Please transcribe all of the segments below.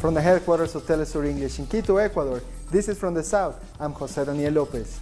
From the headquarters of Telesur English in Quito, Ecuador, this is From the South. I'm Jose Daniel Lopez.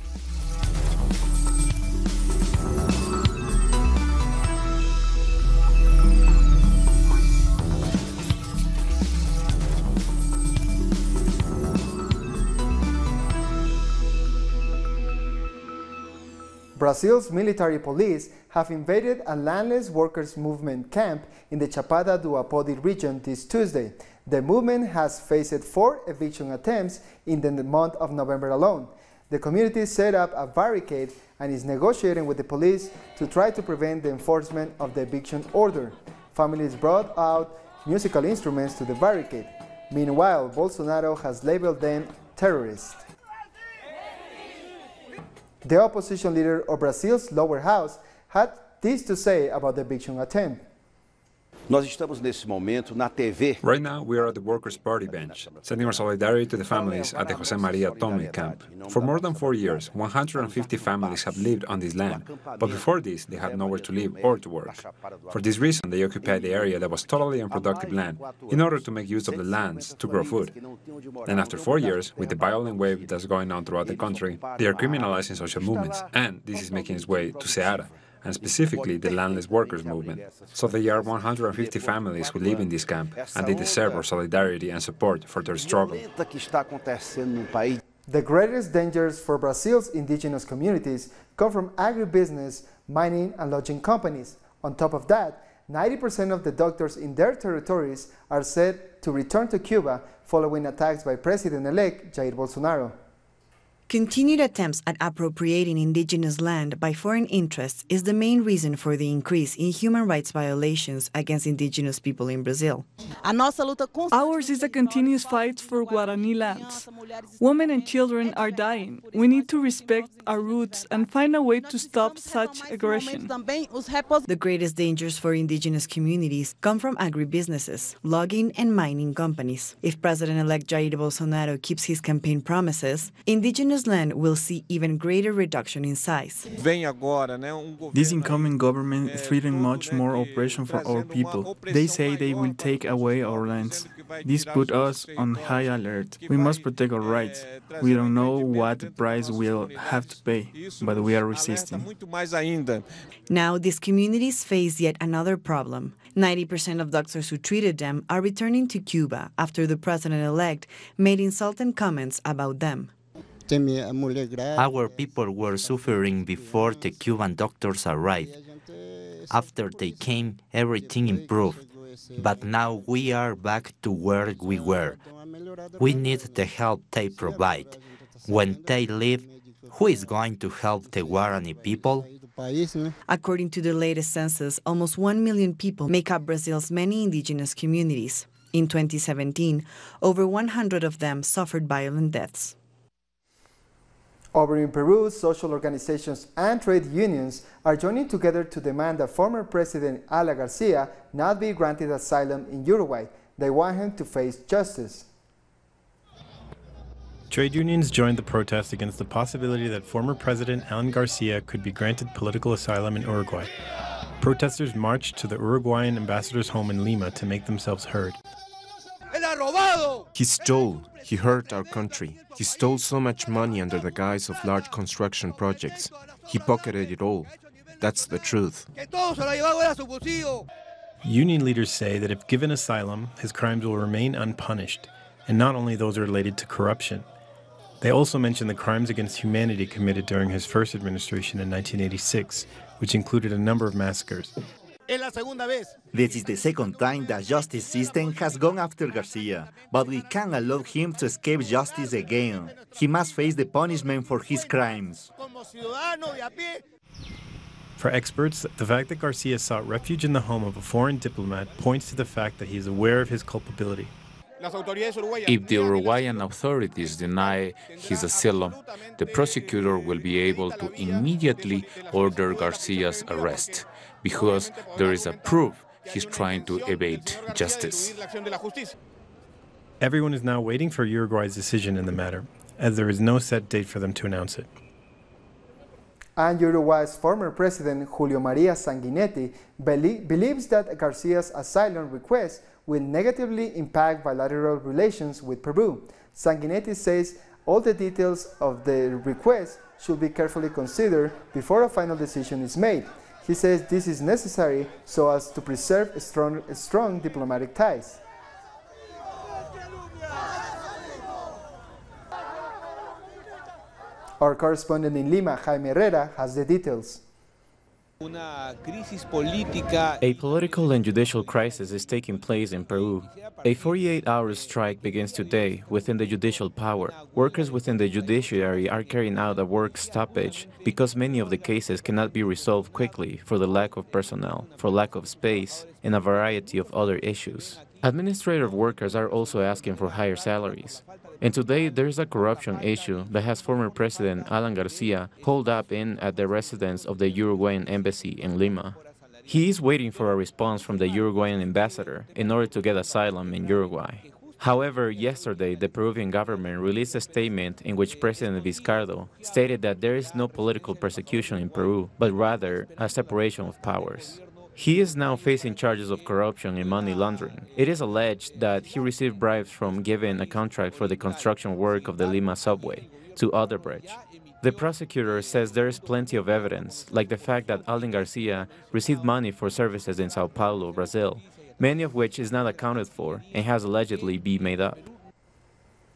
Brazil's military police have invaded a landless workers' movement camp in the Chapada do Apodi region this Tuesday. The movement has faced 4 eviction attempts in the month of November alone. The community set up a barricade and is negotiating with the police to try to prevent the enforcement of the eviction order. Families brought out musical instruments to the barricade. Meanwhile, Bolsonaro has labeled them terrorists. The opposition leader of Brazil's lower house had this to say about the eviction attempt. Right now, we are at the Workers' Party bench, sending our solidarity to the families at the José María Tome camp. For more than 4 years, 150 families have lived on this land, but before this, they had nowhere to live or to work. For this reason, they occupied the area that was totally unproductive land in order to make use of the lands to grow food. And after 4 years, with the violent wave that's going on throughout the country, they are criminalizing social movements, and this is making its way to Ceará, and specifically the landless workers movement. So there are 150 families who live in this camp, and they deserve our solidarity and support for their struggle. The greatest dangers for Brazil's indigenous communities come from agribusiness, mining, and lodging companies. On top of that, 90% of the doctors in their territories are said to return to Cuba following attacks by President-elect Jair Bolsonaro. Continued attempts at appropriating indigenous land by foreign interests is the main reason for the increase in human rights violations against indigenous people in Brazil. Ours is a continuous fight for Guarani lands. Women and children are dying. We need to respect our roots and find a way to stop such aggression. The greatest dangers for indigenous communities come from agribusinesses, logging and mining companies. If President-elect Jair Bolsonaro keeps his campaign promises, indigenous land will see even greater reduction in size. This incoming government is threatening much more oppression for our people. They say they will take away our lands. This put us on high alert. We must protect our rights. We don't know what price we'll have to pay, but we are resisting. Now, these communities face yet another problem. 90% of doctors who treated them are returning to Cuba after the president-elect made insulting comments about them. Our people were suffering before the Cuban doctors arrived. After they came, everything improved. But now we are back to where we were. We need the help they provide. When they leave, who is going to help the Guarani people? According to the latest census, almost 1 million people make up Brazil's many indigenous communities. In 2017, over 100 of them suffered violent deaths. Over in Peru, social organizations and trade unions are joining together to demand that former President Alan Garcia not be granted asylum in Uruguay. They want him to face justice. Trade unions joined the protest against the possibility that former President Alan Garcia could be granted political asylum in Uruguay. Protesters marched to the Uruguayan ambassador's home in Lima to make themselves heard. He stole. He hurt our country. He stole so much money under the guise of large construction projects. He pocketed it all. That's the truth. Union leaders say that if given asylum, his crimes will remain unpunished, and not only those related to corruption. They also mention the crimes against humanity committed during his first administration in 1986, which included a number of massacres. This is the second time the justice system has gone after Garcia, but we can't allow him to escape justice again. He must face the punishment for his crimes. For experts, the fact that Garcia sought refuge in the home of a foreign diplomat points to the fact that he is aware of his culpability. If the Uruguayan authorities deny his asylum, the prosecutor will be able to immediately order Garcia's arrest, because there is a proof he's trying to evade justice. Everyone is now waiting for Uruguay's decision in the matter, as there is no set date for them to announce it. And Uruguay's former president, Julio María Sanguinetti, believes that Garcia's asylum request will negatively impact bilateral relations with Peru. Sanguinetti says all the details of the request should be carefully considered before a final decision is made. He says this is necessary so as to preserve strong diplomatic ties. Our correspondent in Lima, Jaime Herrera, has the details. A political and judicial crisis is taking place in Peru. A 48-hour strike begins today within the judicial power. Workers within the judiciary are carrying out a work stoppage because many of the cases cannot be resolved quickly for the lack of personnel, for lack of space, and a variety of other issues. Administrative workers are also asking for higher salaries. And today, there is a corruption issue that has former President Alan Garcia holed up in at the residence of the Uruguayan embassy in Lima. He is waiting for a response from the Uruguayan ambassador in order to get asylum in Uruguay. However, yesterday, the Peruvian government released a statement in which President Vizcardo stated that there is no political persecution in Peru, but rather a separation of powers. He is now facing charges of corruption and money laundering. It is alleged that he received bribes from giving a contract for the construction work of the Lima subway to Odebrecht. The prosecutor says there is plenty of evidence, like the fact that Alan Garcia received money for services in Sao Paulo, Brazil, many of which is not accounted for and has allegedly been made up.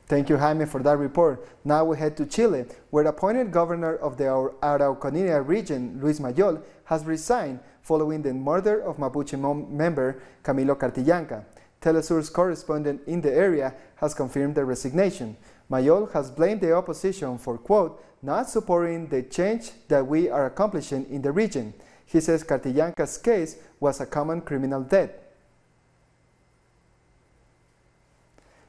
Thank you, Jaime, for that report. Now we head to Chile, where appointed governor of the Araucanía region, Luis Mayol, has resigned following the murder of Mapuche member Camilo Cartillanca. Telesur's correspondent in the area has confirmed the resignation. Mayol has blamed the opposition for, quote, not supporting the change that we are accomplishing in the region. He says Cartillanca's case was a common criminal death.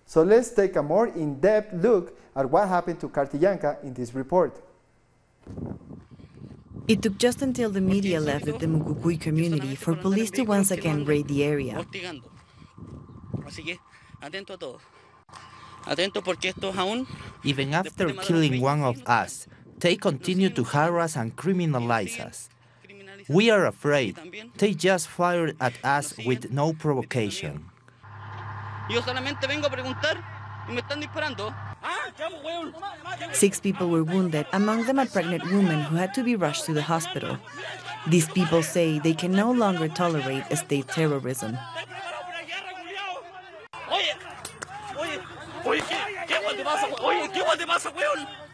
So let's take a more in-depth look at what happened to Cartillanca in this report. It took just until the media left at the Mucucuy community for police to once again raid the area. Even after killing one of us, they continue to harass and criminalize us. We are afraid. They just fired at us with no provocation. 6 people were wounded, among them a pregnant woman who had to be rushed to the hospital. These people say they can no longer tolerate state terrorism.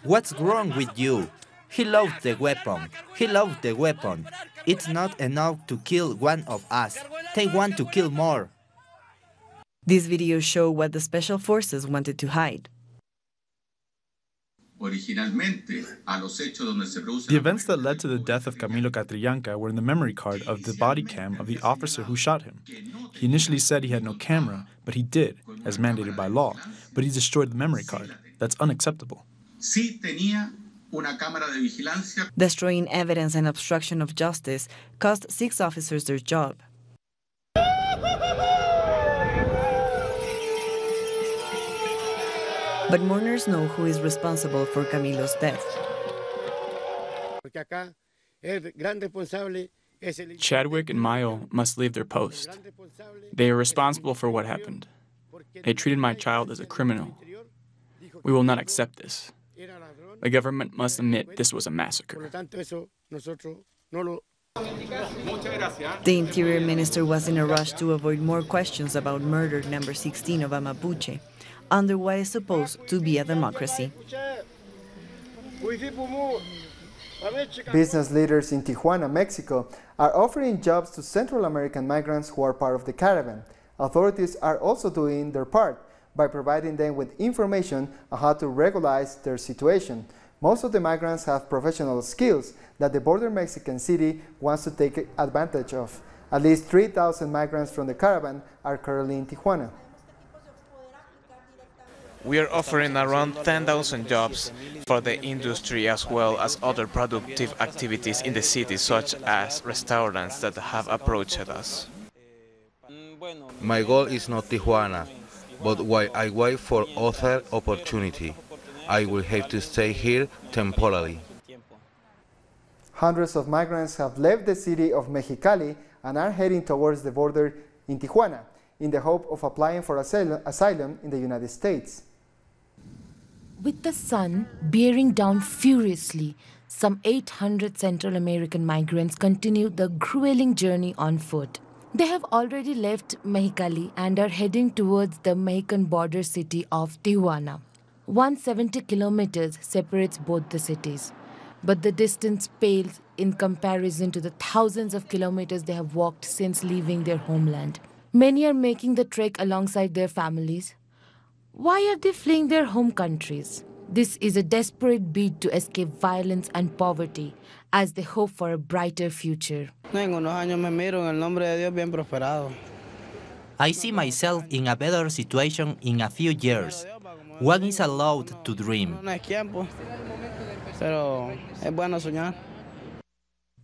What's wrong with you? He loves the weapon. He loves the weapon. It's not enough to kill one of us. They want to kill more. These videos show what the special forces wanted to hide. The events that led to the death of Camilo Catrillanca were in the memory card of the body cam of the officer who shot him. He initially said he had no camera, but he did, as mandated by law. But he destroyed the memory card. That's unacceptable. Destroying evidence and obstruction of justice cost 6 officers their job. But mourners know who is responsible for Camilo's death. Chadwick and Mayo must leave their post. They are responsible for what happened. They treated my child as a criminal. We will not accept this. The government must admit this was a massacre. The Interior Minister was in a rush to avoid more questions about murder number 16 of a Mapuche, under what is supposed to be a democracy. Business leaders in Tijuana, Mexico, are offering jobs to Central American migrants who are part of the caravan. Authorities are also doing their part by providing them with information on how to regularize their situation. Most of the migrants have professional skills that the border Mexican city wants to take advantage of. At least 3,000 migrants from the caravan are currently in Tijuana. We are offering around 10,000 jobs for the industry as well as other productive activities in the city, such as restaurants that have approached us. My goal is not Tijuana, but while I wait for other opportunity, I will have to stay here temporarily. Hundreds of migrants have left the city of Mexicali and are heading towards the border in Tijuana. in the hope of applying for asylum in the United States. With the sun bearing down furiously, some 800 Central American migrants continue the grueling journey on foot. They have already left Mexicali and are heading towards the Mexican border city of Tijuana. 170 kilometers separates both the cities, but the distance pales in comparison to the thousands of kilometers they have walked since leaving their homeland. Many are making the trek alongside their families. Why are they fleeing their home countries? This is a desperate bid to escape violence and poverty as they hope for a brighter future. I see myself in a better situation in a few years. One is allowed to dream.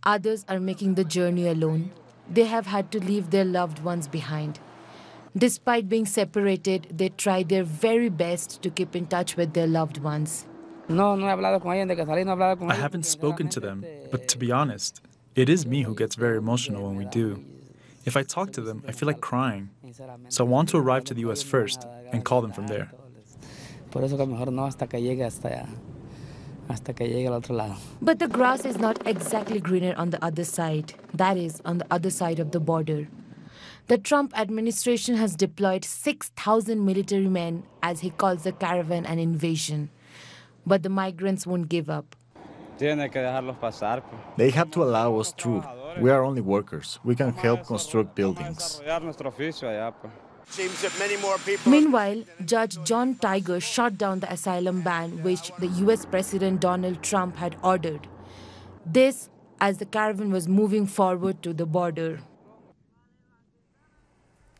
Others are making the journey alone. They have had to leave their loved ones behind. Despite being separated, they try their very best to keep in touch with their loved ones. I haven't spoken to them, but to be honest, it is me who gets very emotional when we do. If I talk to them, I feel like crying. So I want to arrive to the US first and call them from there. But the grass is not exactly greener on the other side, that is, on the other side of the border. The Trump administration has deployed 6,000 military men as he calls the caravan an invasion. But the migrants won't give up. They have to allow us through. We are only workers. We can help construct buildings. Meanwhile, Judge John Tiger shot down the asylum ban which the US President Donald Trump had ordered. This as the caravan was moving forward to the border.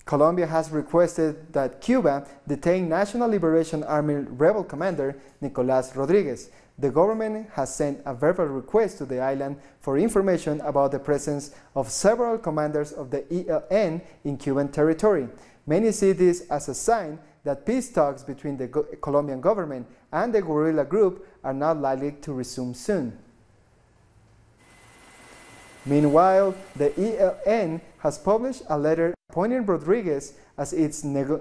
Colombia has requested that Cuba detain National Liberation Army rebel commander Nicolás Rodriguez. The government has sent a verbal request to the island for information about the presence of several commanders of the ELN in Cuban territory. Many see this as a sign that peace talks between the Colombian government and the guerrilla group are not likely to resume soon. Meanwhile, the ELN has published a letter appointing Rodriguez as its new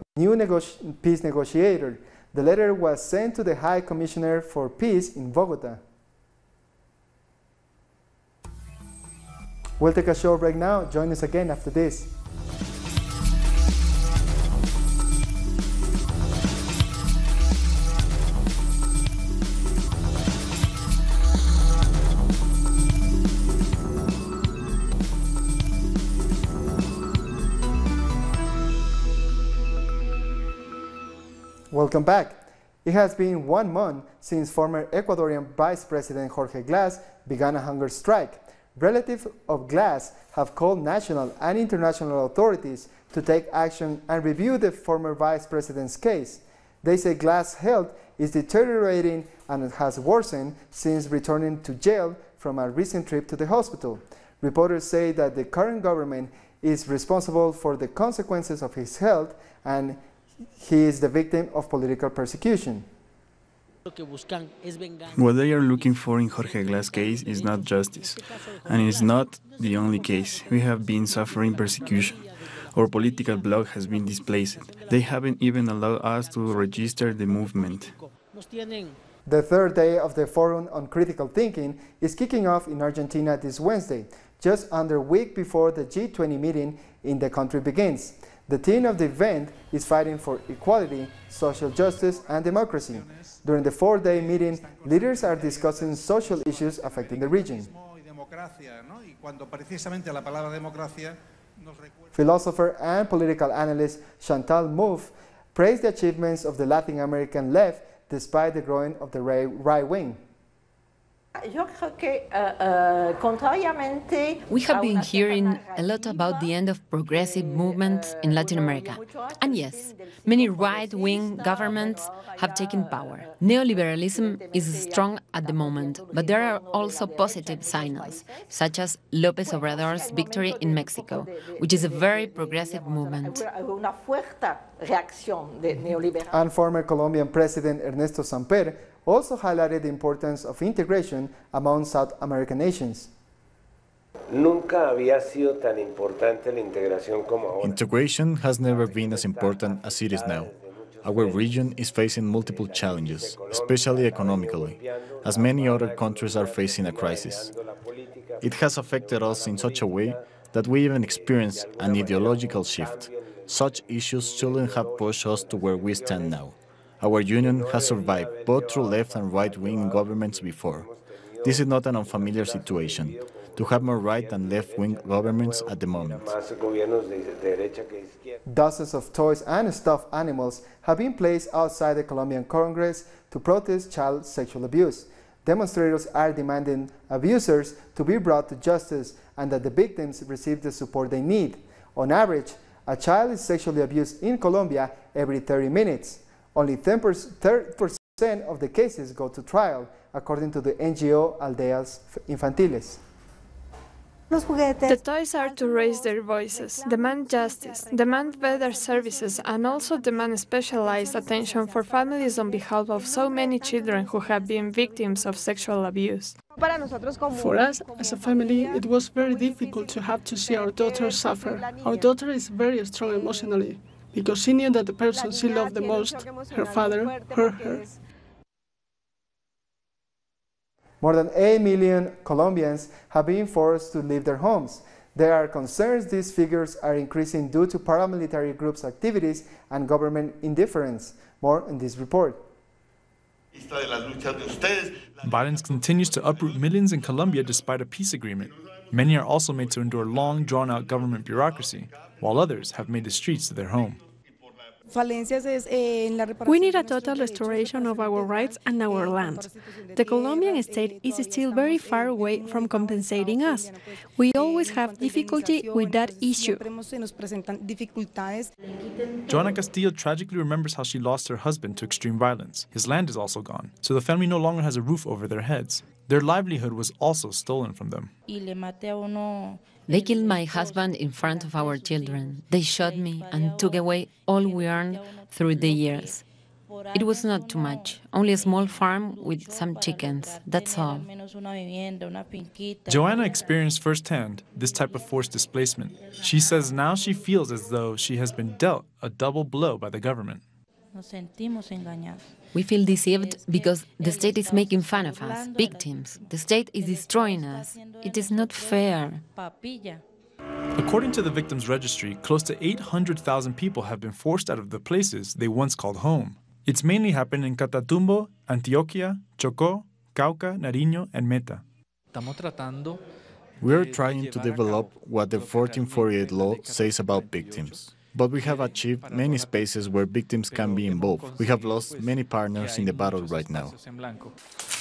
peace negotiator. The letter was sent to the High Commissioner for Peace in Bogota. We'll take a short break now. Join us again after this. Welcome back. It has been 1 month since former Ecuadorian Vice President Jorge Glass began a hunger strike. Relatives of Glass have called national and international authorities to take action and review the former vice president's case. They say Glass' health is deteriorating and has worsened since returning to jail from a recent trip to the hospital. Reporters say that the current government is responsible for the consequences of his health and he is the victim of political persecution. What they are looking for in Jorge Glass' case is not justice, and it is not the only case. We have been suffering persecution. Our political blog has been displaced. They haven't even allowed us to register the movement. The third day of the Forum on Critical Thinking is kicking off in Argentina this Wednesday, just under a week before the G20 meeting in the country begins. The theme of the event is fighting for equality, social justice, and democracy. During the 4-day meeting, leaders are discussing social issues affecting the region. Philosopher and political analyst Chantal Mouffe praised the achievements of the Latin American left despite the growing of the right wing. We have been hearing a lot about the end of progressive movements in Latin America. And yes, many right-wing governments have taken power. Neoliberalism is strong at the moment, but there are also positive signals, such as López Obrador's victory in Mexico, which is a very progressive movement. And former Colombian President Ernesto Samper also highlighted the importance of integration among South American nations. Integration has never been as important as it is now. Our region is facing multiple challenges, especially economically, as many other countries are facing a crisis. It has affected us in such a way that we even experienced an ideological shift. Such issues shouldn't have pushed us to where we stand now. Our union has survived both through left and right-wing governments before. This is not an unfamiliar situation, to have more right and left-wing governments at the moment. Dozens of toys and stuffed animals have been placed outside the Colombian Congress to protest child sexual abuse. Demonstrators are demanding abusers to be brought to justice and that the victims receive the support they need. On average, a child is sexually abused in Colombia every 30 minutes. Only 30% of the cases go to trial, according to the NGO Aldeas Infantiles. The toys are to raise their voices, demand justice, demand better services, and also demand specialized attention for families on behalf of so many children who have been victims of sexual abuse. For us, as a family, it was very difficult to have to see our daughter suffer. Our daughter is very strong emotionally, because she knew that the person she loved the most, her father, hurt her. More than 8 million Colombians have been forced to leave their homes. There are concerns these figures are increasing due to paramilitary groups' activities and government indifference. More in this report. Violence continues to uproot millions in Colombia despite a peace agreement. Many are also made to endure long, drawn-out government bureaucracy, while others have made the streets their home. We need a total restoration of our rights and our land. The Colombian state is still very far away from compensating us. We always have difficulty with that issue. Joana Castillo tragically remembers how she lost her husband to extreme violence. His land is also gone, so the family no longer has a roof over their heads. Their livelihood was also stolen from them. They killed my husband in front of our children. They shot me and took away all we earned through the years. It was not too much, only a small farm with some chickens, that's all. Joanna experienced firsthand this type of forced displacement. She says now she feels as though she has been dealt a double blow by the government. We feel deceived because the state is making fun of us, victims. The state is destroying us. It is not fair. According to the victims' registry, close to 800,000 people have been forced out of the places they once called home. It's mainly happened in Catatumbo, Antioquia, Chocó, Cauca, Nariño, and Meta. We are trying to develop what the 1448 law says about victims. But we have achieved many spaces where victims can be involved. We have lost many partners in the battle right now.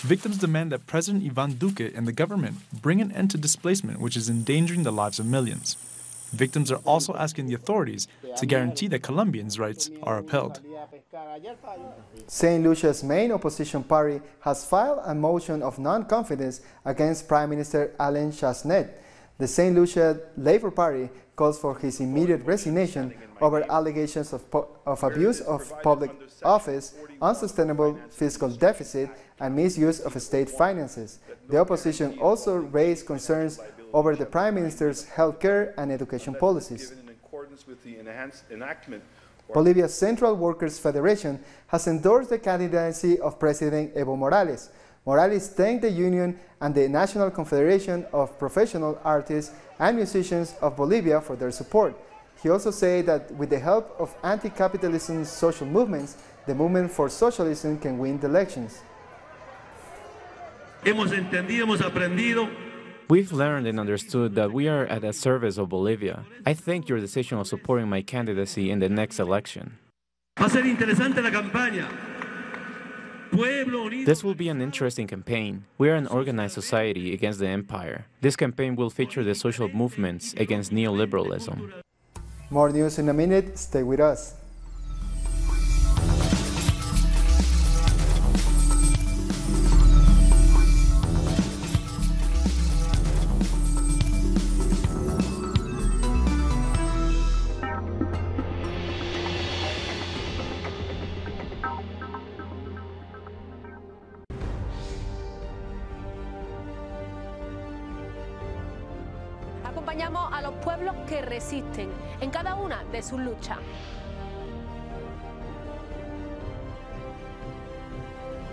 Victims demand that President Iván Duque and the government bring an end to displacement, which is endangering the lives of millions. Victims are also asking the authorities to guarantee that Colombians' rights are upheld. St. Lucia's main opposition party has filed a motion of non-confidence against Prime Minister Alain Chastanet. The St. Lucia Labour Party calls for his immediate resignation over allegations of abuse of public office, unsustainable fiscal deficit, and misuse of state finances. The opposition also raised concerns over the Prime Minister's healthcare and education policies. Bolivia's Central Workers' Federation has endorsed the candidacy of President Evo Morales. Morales thanked the union and the National Confederation of Professional Artists and Musicians of Bolivia for their support. He also said that with the help of anti-capitalism social movements, the movement for socialism can win the elections. We've learned and understood that we are at the service of Bolivia. I thank your decision of supporting my candidacy in the next election. This will be an interesting campaign. We are an organized society against the empire. This campaign will feature the social movements against neoliberalism. More news in a minute. Stay with us. acompañamos a los pueblos que resisten en cada una de sus luchas.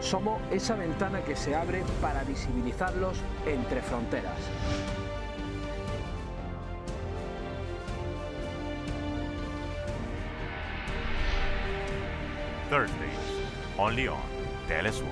Somos esa ventana que se abre para visibilizarlos entre fronteras. Thursdays, only on Telesur.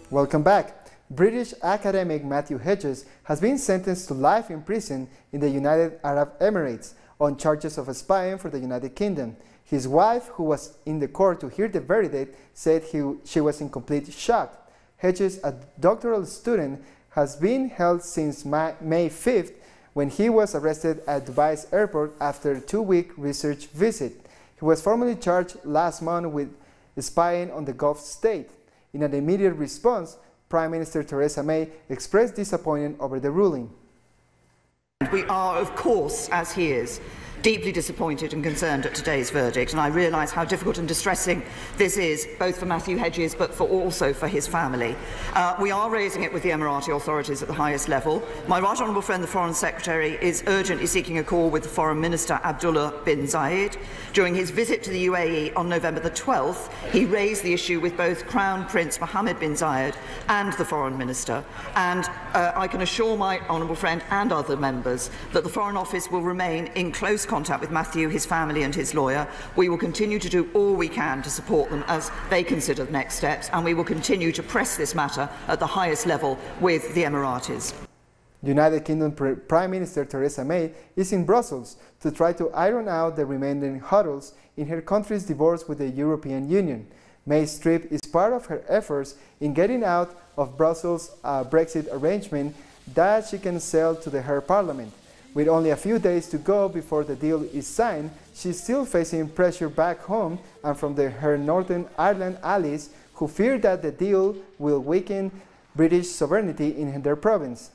Welcome back. British academic Matthew Hedges has been sentenced to life in prison in the United Arab Emirates on charges of spying for the United Kingdom. His wife, who was in the court to hear the verdict, said she was in complete shock. Hedges, a doctoral student, has been held since May 5th when he was arrested at Dubai's airport after a 2-week research visit. He was formally charged last month with spying on the Gulf state. In an immediate response, Prime Minister Theresa May expressed disappointment over the ruling. We are, of course, as he is, deeply disappointed and concerned at today's verdict, and I realise how difficult and distressing this is, both for Matthew Hedges but also for his family. We are raising it with the Emirati authorities at the highest level. My right honourable friend, the Foreign Secretary, is urgently seeking a call with the Foreign Minister Abdullah bin Zayed. During his visit to the UAE on November the 12th, he raised the issue with both Crown Prince Mohammed bin Zayed and the Foreign Minister, and I can assure my honourable friend and other members that the Foreign Office will remain in close contact with Matthew, his family and his lawyer. We will continue to do all we can to support them as they consider the next steps, and we will continue to press this matter at the highest level with the Emiratis. United Kingdom Prime Minister Theresa May is in Brussels to try to iron out the remaining hurdles in her country's divorce with the European Union. May's trip is part of her efforts in getting out of Brussels' Brexit arrangement that she can sell to her parliament. With only a few days to go before the deal is signed, she's still facing pressure back home and from her Northern Ireland allies who fear that the deal will weaken British sovereignty in their province.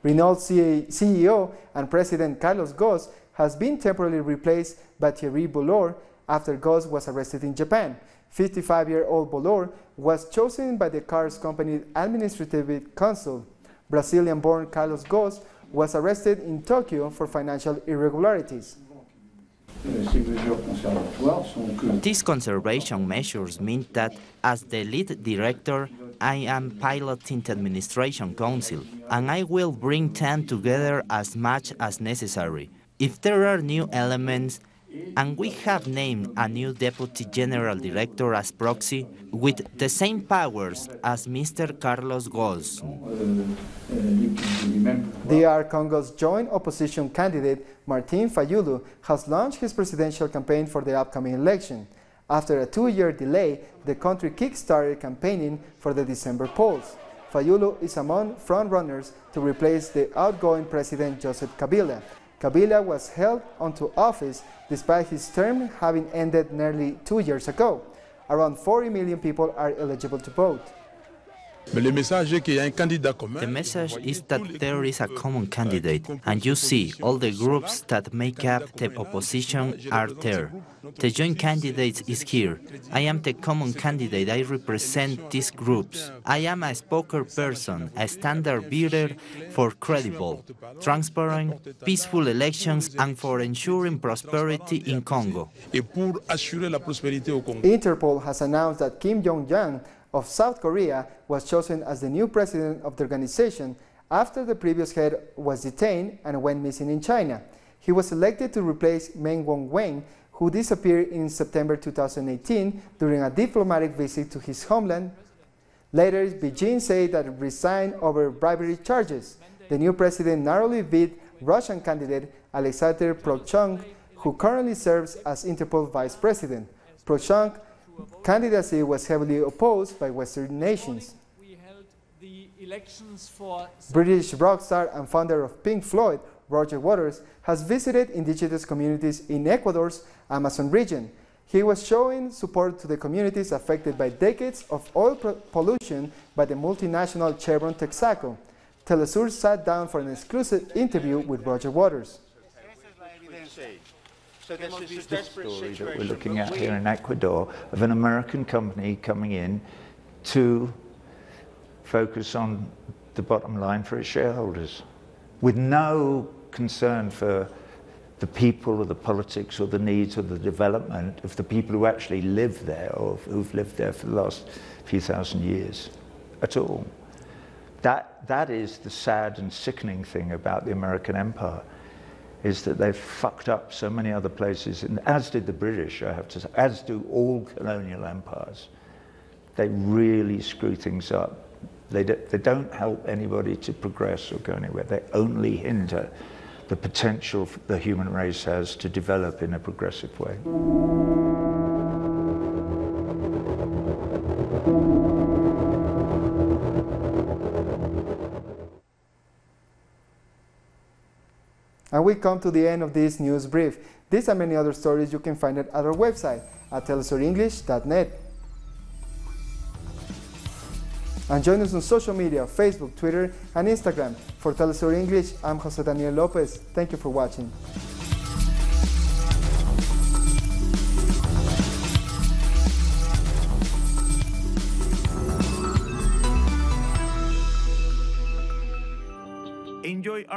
Renault CEO and President Carlos Ghosn has been temporarily replaced by Thierry Bolloré after Ghosn was arrested in Japan. 55-year-old Bolloré was chosen by the car's company administrative council. Brazilian-born Carlos Ghosn was arrested in Tokyo for financial irregularities. These conservation measures mean that, as the lead director, I am piloting the administration council, and I will bring them together as much as necessary. If there are new elements, and we have named a new deputy general director as proxy with the same powers as Mr. Carlos Ghosn. DR Congo's joint opposition candidate, Martin Fayulu, has launched his presidential campaign for the upcoming election. After a 2-year delay, the country kick-started campaigning for the December polls. Fayulu is among frontrunners to replace the outgoing president Joseph Kabila. Kabila was held onto office despite his term having ended nearly 2 years ago. Around 40 million people are eligible to vote. The message is that there is a common candidate, and you see all the groups that make up the opposition are there. The joint candidate is here. I am the common candidate. I represent these groups. I am a spokesperson, a standard bearer for credible, transparent, peaceful elections and for ensuring prosperity in Congo. Interpol has announced that Kim Jong-un of South Korea was chosen as the new president of the organization after the previous head was detained and went missing in China. He was elected to replace Meng Wanzhou, who disappeared in September 2018 during a diplomatic visit to his homeland. Later, Beijing said that it resigned over bribery charges. The new president narrowly beat Russian candidate Alexander Prochong, who currently serves as Interpol vice president. Prochong's candidacy was heavily opposed by Western nations. British rock star and founder of Pink Floyd, Roger Waters, has visited indigenous communities in Ecuador's Amazon region. He was showing support to the communities affected by decades of oil pollution by the multinational Chevron Texaco. Telesur sat down for an exclusive interview with Roger Waters. So this is the story that we're looking at here in Ecuador of an American company coming in to focus on the bottom line for its shareholders, with no concern for the people or the politics or the needs or the development of the people who actually live there or who've lived there for the last few thousand years at all. That is the sad and sickening thing about the American empire, is that they've fucked up so many other places, and as did the British, I have to say, as do all colonial empires. They really screw things up. They don't help anybody to progress or go anywhere. They only hinder the potential the human race has to develop in a progressive way. And we come to the end of this news brief. These and many other stories you can find at our website at telesurenglish.net. And join us on social media, Facebook, Twitter, and Instagram. For Telesur English, I'm Jose Daniel Lopez. Thank you for watching. Enjoy our